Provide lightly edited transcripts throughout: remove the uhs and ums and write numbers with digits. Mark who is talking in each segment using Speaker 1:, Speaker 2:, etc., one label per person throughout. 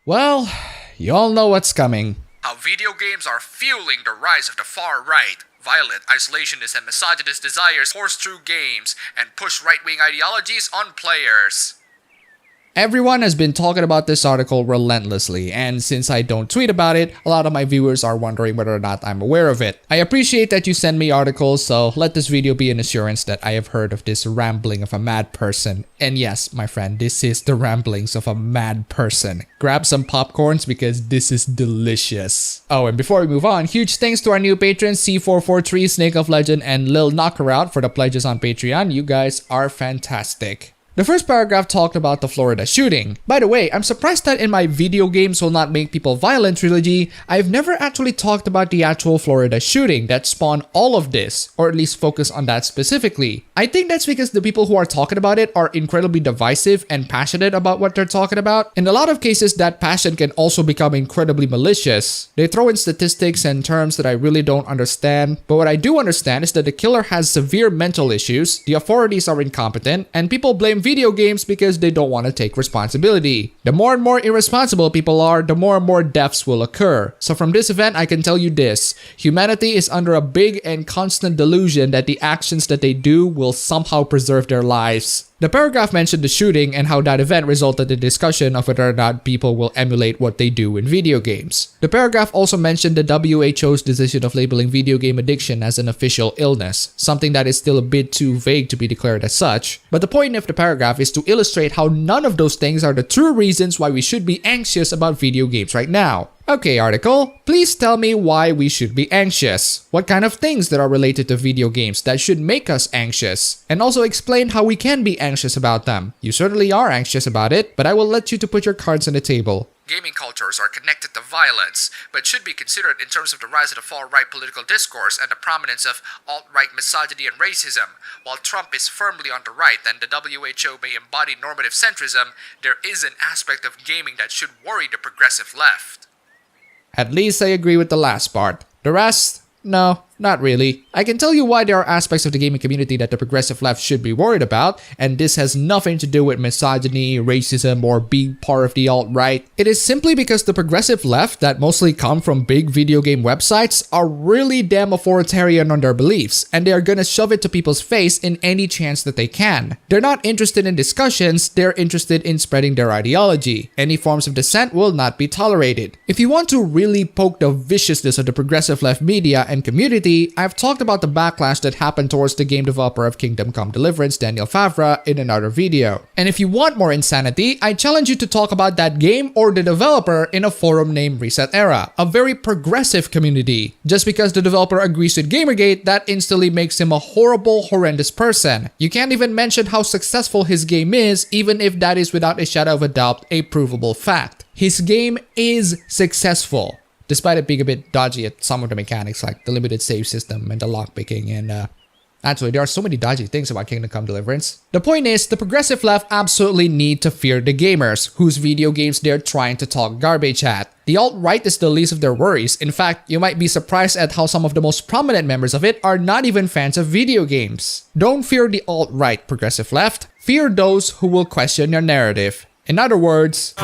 Speaker 1: Well, you all know what's coming.
Speaker 2: How video games are fueling the rise of the far right. Violent, isolationist, and misogynist desires force through games and push right-wing ideologies on players.
Speaker 1: Everyone has been talking about this article relentlessly, and since I don't tweet about it, a lot of my viewers are wondering whether or not I'm aware of it. I appreciate that you send me articles, so let this video be an assurance that I have heard of this rambling of a mad person. And yes, my friend, this is the ramblings of a mad person. Grab some popcorns because this is delicious. Oh, and before we move on, huge thanks to our new patrons C443, Snake of Legend, and Lil Knockerout for the pledges on Patreon. You guys are fantastic. The first paragraph talked about the Florida shooting. By the way, I'm surprised that in my video games will not make people violent trilogy, I've never actually talked about the actual Florida shooting that spawned all of this, or at least focus on that specifically. I think that's because the people who are talking about it are incredibly divisive and passionate about what they're talking about. In a lot of cases, that passion can also become incredibly malicious. They throw in statistics and terms that I really don't understand, but what I do understand is that the killer has severe mental issues, the authorities are incompetent, and people blame video games because they don't want to take responsibility. The more and more irresponsible people are, the more and more deaths will occur. So from this event, I can tell you this: humanity is under a big and constant delusion that the actions that they do will somehow preserve their lives. The paragraph mentioned the shooting and how that event resulted in discussion of whether or not people will emulate what they do in video games. The paragraph also mentioned the WHO's decision of labeling video game addiction as an official illness, something that is still a bit too vague to be declared as such. But the point of the paragraph is to illustrate how none of those things are the true reasons why we should be anxious about video games right now. Okay, article, please tell me why we should be anxious. What kind of things that are related to video games that should make us anxious? And also explain how we can be anxious about them. You certainly are anxious about it, but I will let you to put your cards on the table.
Speaker 2: Gaming cultures are connected to violence, but should be considered in terms of the rise of the far-right political discourse and the prominence of alt-right misogyny and racism. While Trump is firmly on the right and the WHO may embody normative centrism, there is an aspect of gaming that should worry the progressive left.
Speaker 1: At least I agree with the last part. The rest? No, not really. I can tell you why there are aspects of the gaming community that the progressive left should be worried about, and this has nothing to do with misogyny, racism, or being part of the alt-right. It is simply because the progressive left, that mostly come from big video game websites, are really damn authoritarian on their beliefs, and they are gonna shove it to people's face in any chance that they can. They're not interested in discussions, they're interested in spreading their ideology. Any forms of dissent will not be tolerated. If you want to really poke the viciousness of the progressive left media and community, I've talked about the backlash that happened towards the game developer of Come Deliverance, Daniel Vavra, in another video. And if you want more insanity, I challenge you to talk about that game or the developer in a forum named ResetERA, a very progressive community. Just because the developer agrees with Gamergate, that instantly makes him a horrible, horrendous person. You can't even mention how successful his game is, even if that is without a shadow of a doubt a provable fact. His game is successful, despite it being a bit dodgy at some of the mechanics like the limited save system and the lockpicking and actually there are so many dodgy things about Come Deliverance. The point is, the progressive left absolutely need to fear the gamers, whose video games they're trying to talk garbage at. The alt-right is the least of their worries. In fact, you might be surprised at how some of the most prominent members of it are not even fans of video games. Don't fear the alt-right, progressive left. Fear those who will question your narrative. In other words,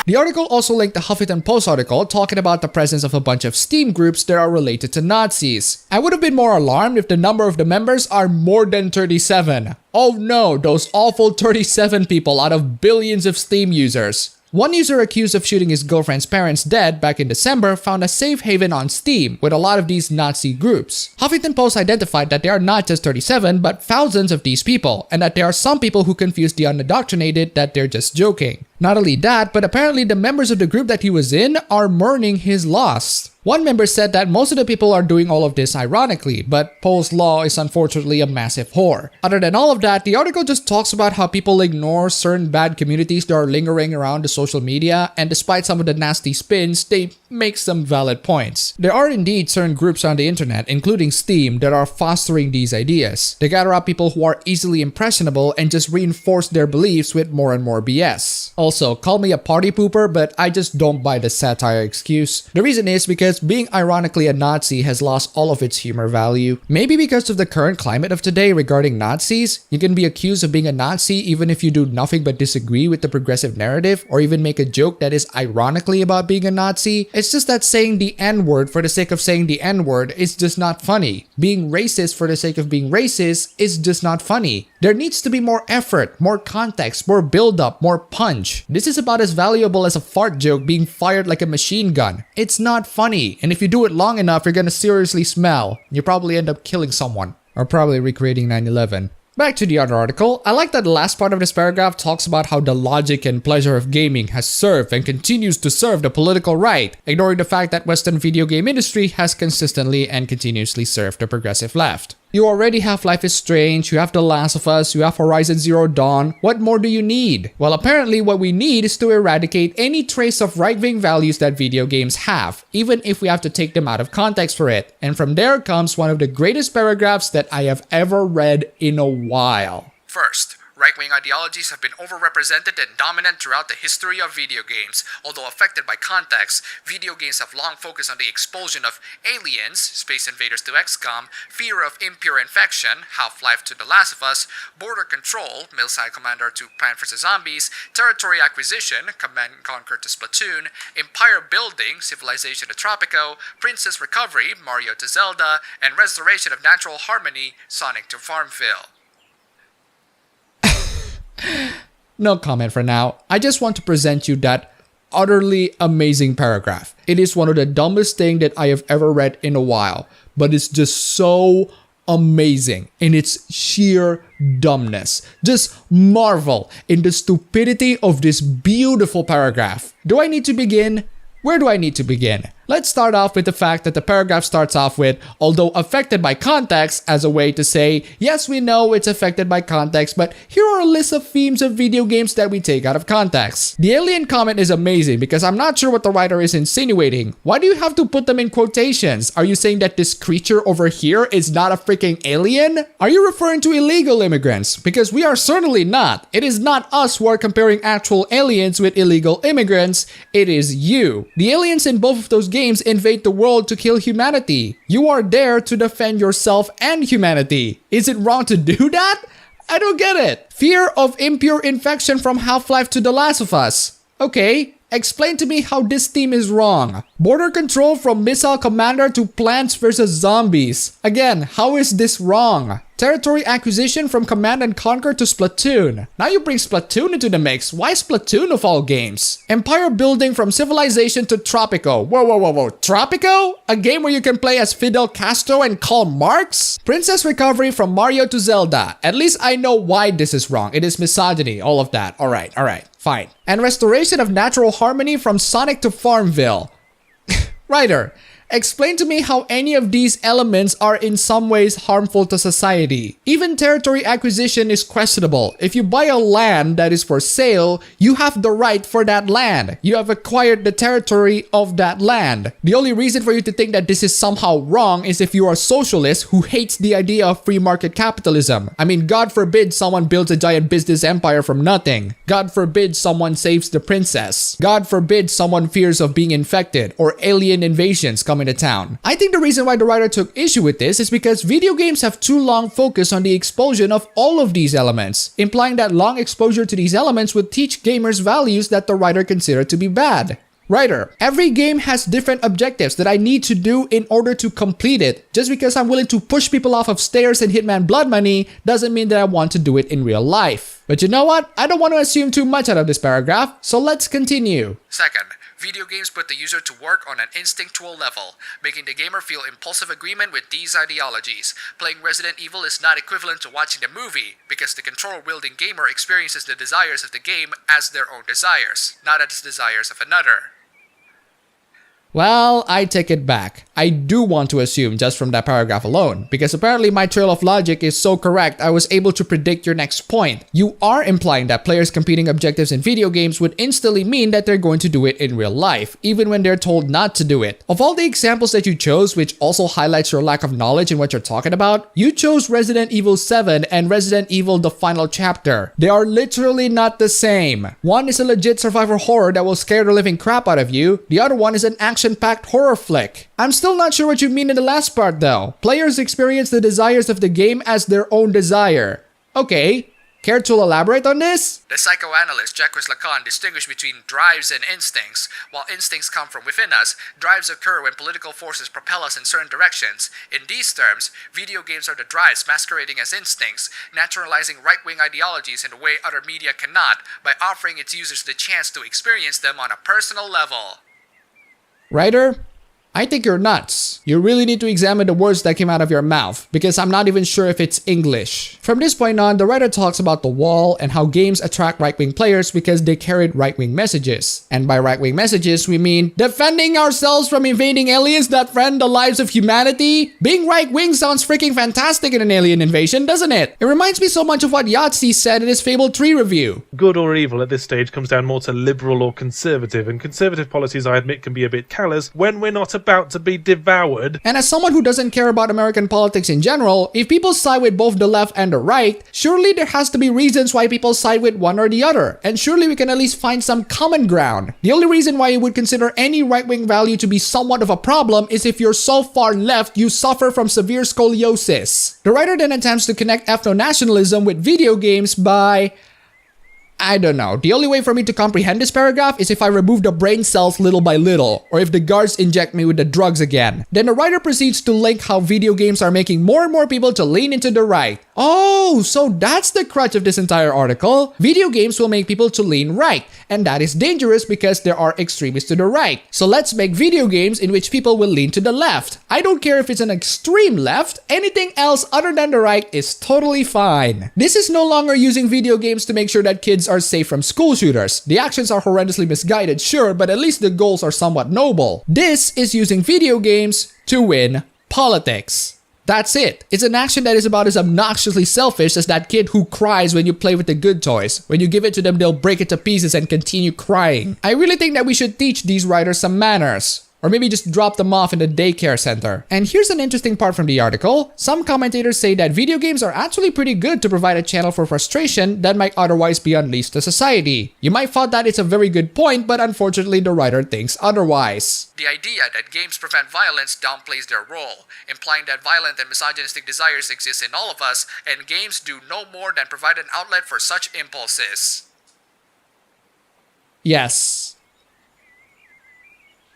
Speaker 1: the article also linked the Huffington Post article talking about the presence of a bunch of Steam groups that are related to Nazis. I would have been more alarmed if the number of the members are more than 37. Oh no, those awful 37 people out of billions of Steam users. One user accused of shooting his girlfriend's parents dead back in December found a safe haven on Steam with a lot of these Nazi groups. Huffington Post identified that there are not just 37 but thousands of these people, and that there are some people who confuse the unindoctrinated that they're just joking. Not only that, but apparently the members of the group that he was in are mourning his loss. One member said that most of the people are doing all of this ironically, but Poe's law is unfortunately a massive whore. Other than all of that, the article just talks about how people ignore certain bad communities that are lingering around the social media, and despite some of the nasty spins, they make some valid points. There are indeed certain groups on the internet, including Steam, that are fostering these ideas. They gather up people who are easily impressionable and just reinforce their beliefs with more and more BS. Also, call me a party pooper, but I just don't buy the satire excuse. The reason is because being ironically a Nazi has lost all of its humor value. Maybe because of the current climate of today regarding Nazis, you can be accused of being a Nazi even if you do nothing but disagree with the progressive narrative or even make a joke that is ironically about being a Nazi. It's just that saying the N-word for the sake of saying the N-word is just not funny. Being racist for the sake of being racist is just not funny. There needs to be more effort, more context, more build-up, more punch. This is about as valuable as a fart joke being fired like a machine gun. It's not funny, and if you do it long enough, you're gonna seriously smell. You probably end up killing someone, or probably recreating 9/11. Back to the other article, I like that the last part of this paragraph talks about how the logic and pleasure of gaming has served and continues to serve the political right, ignoring the fact that Western video game industry has consistently and continuously served the progressive left. You already have Life is Strange, you have The Last of Us, you have Horizon Zero Dawn. What more do you need? Well, apparently what we need is to eradicate any trace of right-wing values that video games have, even if we have to take them out of context for it. And from there comes one of the greatest paragraphs that I have ever read in a while.
Speaker 2: First, right-wing ideologies have been overrepresented and dominant throughout the history of video games. Although affected by context, video games have long focused on the expulsion of aliens, Space Invaders to XCOM, fear of impure infection, Half-Life to The Last of Us, border control, Military Commander to Plants vs. Zombies, territory acquisition, Command & Conquer to Splatoon, empire building, Civilization to Tropico, princess recovery, Mario to Zelda, and restoration of natural harmony, Sonic to Farmville.
Speaker 1: No comment for now. I just want to present you that utterly amazing paragraph. It is one of the dumbest things that I have ever read in a while, but it's just so amazing in its sheer dumbness. Just marvel in the stupidity of this beautiful paragraph. Do I need to begin? Where do I need to begin? Let's start off with the fact that the paragraph starts off with, although affected by context, as a way to say, yes, we know it's affected by context, but here are a list of themes of video games that we take out of context. The alien comment is amazing because I'm not sure what the writer is insinuating. Why do you have to put them in quotations? Are you saying that this creature over here is not a freaking alien? Are you referring to illegal immigrants? Because we are certainly not. It is not us who are comparing actual aliens with illegal immigrants. It is you. The aliens in both of those games invade the world to kill humanity. You are there to defend yourself and humanity. Is it wrong to do that? I don't get it. Fear of impure infection from Half-Life to The Last of Us. Okay, explain to me how this theme is wrong. Border control from Missile Commander to Plants vs. Zombies. Again, how is this wrong? Territory acquisition from Command & Conquer to Splatoon. Now you bring Splatoon into the mix. Why Splatoon of all games? Empire building from Civilization to Tropico. Whoa. Tropico? A game where you can play as Fidel Castro and Karl Marx? Princess recovery from Mario to Zelda. At least I know why this is wrong. It is misogyny, all of that. Alright, fine. And restoration of natural harmony from Sonic to Farmville. Writer, explain to me how any of these elements are in some ways harmful to society. Even territory acquisition is questionable. If you buy a land that is for sale, you have the right for that land. You have acquired the territory of that land. The only reason for you to think that this is somehow wrong is if you are a socialist who hates the idea of free market capitalism. I mean, God forbid someone builds a giant business empire from nothing. God forbid someone saves the princess. God forbid someone fears of being infected or alien invasions coming to town. I think the reason why the writer took issue with this is because video games have too long focused on the expulsion of all of these elements, implying that long exposure to these elements would teach gamers values that the writer considered to be bad. Writer, every game has different objectives that I need to do in order to complete it. Just because I'm willing to push people off of stairs and Hitman Blood Money doesn't mean that I want to do it in real life. But you know what? I don't want to assume too much out of this paragraph, so let's continue.
Speaker 2: Second, video games put the user to work on an instinctual level, making the gamer feel impulsive agreement with these ideologies. Playing Resident Evil is not equivalent to watching the movie, because the control-wielding gamer experiences the desires of the game as their own desires, not as desires of another.
Speaker 1: Well, I take it back. I do want to assume just from that paragraph alone, because apparently my trail of logic is so correct I was able to predict your next point. You are implying that players competing objectives in video games would instantly mean that they're going to do it in real life, even when they're told not to do it. Of all the examples that you chose, which also highlights your lack of knowledge in what you're talking about, you chose Resident Evil 7 and Resident Evil The Final Chapter. They are literally not the same. One is a legit survivor horror that will scare the living crap out of you. The other one is an action-packed horror flick. I'm still not sure what you mean in the last part though. Players experience the desires of the game as their own desire. Okay, care to elaborate on this?
Speaker 2: The psychoanalyst Jacques Lacan distinguished between drives and instincts. While instincts come from within us, drives occur when political forces propel us in certain directions. In these terms, video games are the drives masquerading as instincts, naturalizing right-wing ideologies in a way other media cannot, by offering its users the chance to experience them on a personal level.
Speaker 1: Writer, I think you're nuts. You really need to examine the words that came out of your mouth, because I'm not even sure if it's English. From this point on, the writer talks about the wall and how games attract right-wing players because they carried right-wing messages. And by right-wing messages, we mean defending ourselves from invading aliens that threaten the lives of humanity. Being right-wing sounds freaking fantastic in an alien invasion, doesn't it? It reminds me so much of what Yahtzee said in his Fable 3 review.
Speaker 3: Good or evil at this stage comes down more to liberal or conservative, and conservative policies, I admit, can be a bit callous when we're not about to be devoured.
Speaker 1: And as someone who doesn't care about American politics in general, if people side with both the left and the right, surely there has to be reasons why people side with one or the other. And surely we can at least find some common ground. The only reason why you would consider any right-wing value to be somewhat of a problem is if you're so far left you suffer from severe scoliosis. The writer then attempts to connect ethno-nationalism with video games by... I don't know. The only way for me to comprehend this paragraph is if I remove the brain cells little by little, or if the guards inject me with the drugs again. Then the writer proceeds to link how video games are making more and more people to lean into the right. Oh, so that's the crutch of this entire article. Video games will make people to lean right, and that is dangerous because there are extremists to the right. So let's make video games in which people will lean to the left. I don't care if it's an extreme left, anything else other than the right is totally fine. This is no longer using video games to make sure that kids are safe from school shooters. The actions are horrendously misguided, sure, but at least the goals are somewhat noble. This is using video games to win politics. That's it. It's an action that is about as obnoxiously selfish as that kid who cries when you play with the good toys. When you give it to them, they'll break it to pieces and continue crying. I really think that we should teach these writers some manners. Or maybe just drop them off in the daycare center. And here's an interesting part from the article. Some commentators say that video games are actually pretty good to provide a channel for frustration that might otherwise be unleashed to society. You might thought that it's a very good point, but unfortunately the writer thinks otherwise.
Speaker 2: The idea that games prevent violence downplays their role, implying that violent and misogynistic desires exist in all of us, and games do no more than provide an outlet for such impulses.
Speaker 1: Yes.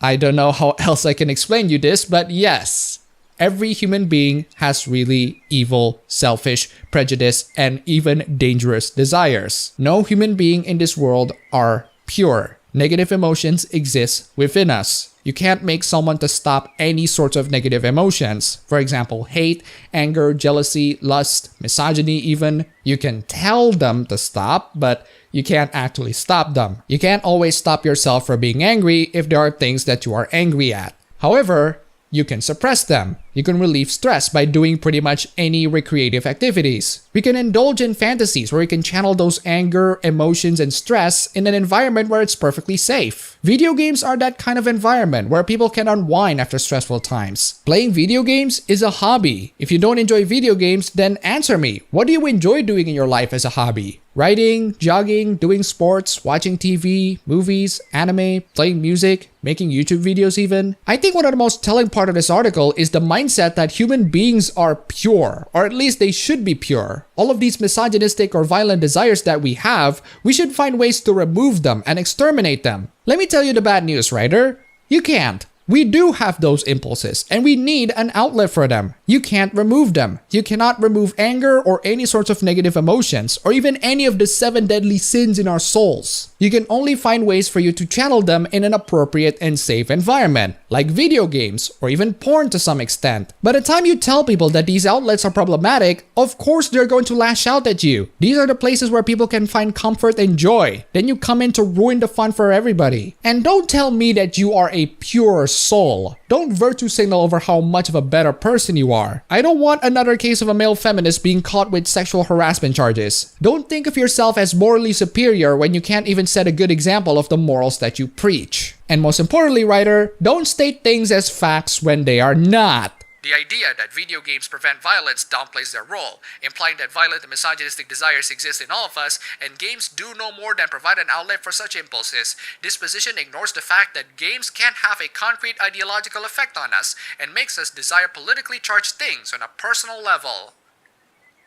Speaker 1: I don't know how else I can explain you this, but yes, every human being has really evil, selfish, prejudiced, and even dangerous desires. No human being in this world are pure. Negative emotions exist within us. You can't make someone to stop any sorts of negative emotions. For example, hate, anger, jealousy, lust, misogyny even. You can tell them to stop, but you can't actually stop them. You can't always stop yourself from being angry if there are things that you are angry at. However, you can suppress them. You can relieve stress by doing pretty much any recreative activities. We can indulge in fantasies where we can channel those anger, emotions, and stress in an environment where it's perfectly safe. Video games are that kind of environment where people can unwind after stressful times. Playing video games is a hobby. If you don't enjoy video games, then answer me. What do you enjoy doing in your life as a hobby? Writing, jogging, doing sports, watching TV, movies, anime, playing music, making YouTube videos even? I think one of the most telling part of this article is the mindset that human beings are pure, or at least they should be pure. All of these misogynistic or violent desires that we have, we should find ways to remove them and exterminate them. Let me tell you the bad news, writer. You can't. We do have those impulses, and we need an outlet for them. You can't remove them. You cannot remove anger or any sorts of negative emotions, or even any of the 7 deadly sins in our souls. You can only find ways for you to channel them in an appropriate and safe environment, like video games, or even porn to some extent. By the time you tell people that these outlets are problematic, of course they're going to lash out at you. These are the places where people can find comfort and joy. Then you come in to ruin the fun for everybody. And don't tell me that you are a pure soul. Don't virtue signal over how much of a better person you are. I don't want another case of a male feminist being caught with sexual harassment charges. Don't think of yourself as morally superior when you can't even set a good example of the morals that you preach. And most importantly, writer, don't state things as facts when they are not.
Speaker 2: The idea that video games prevent violence downplays their role, implying that violent and misogynistic desires exist in all of us, and games do no more than provide an outlet for such impulses. This position ignores the fact that games can have a concrete ideological effect on us, and makes us desire politically charged things on a personal level.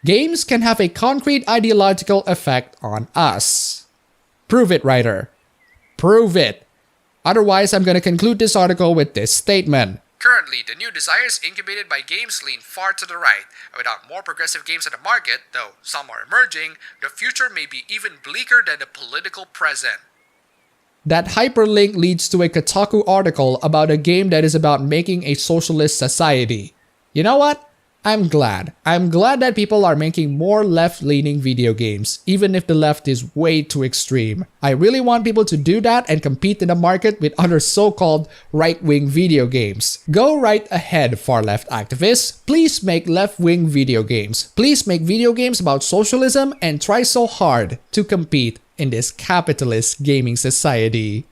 Speaker 1: Games can have a concrete ideological effect on us. Prove it, writer. Prove it. Otherwise, I'm going to conclude this article with this statement.
Speaker 2: Currently, the new desires incubated by games lean far to the right. Without more progressive games on the market, though some are emerging, the future may be even bleaker than the political present.
Speaker 1: That hyperlink leads to a Kotaku article about a game that is about making a socialist society. You know what? I'm glad. I'm glad that people are making more left-leaning video games, even if the left is way too extreme. I really want people to do that and compete in the market with other so-called right-wing video games. Go right ahead, far-left activists. Please make left-wing video games. Please make video games about socialism and try so hard to compete in this capitalist gaming society.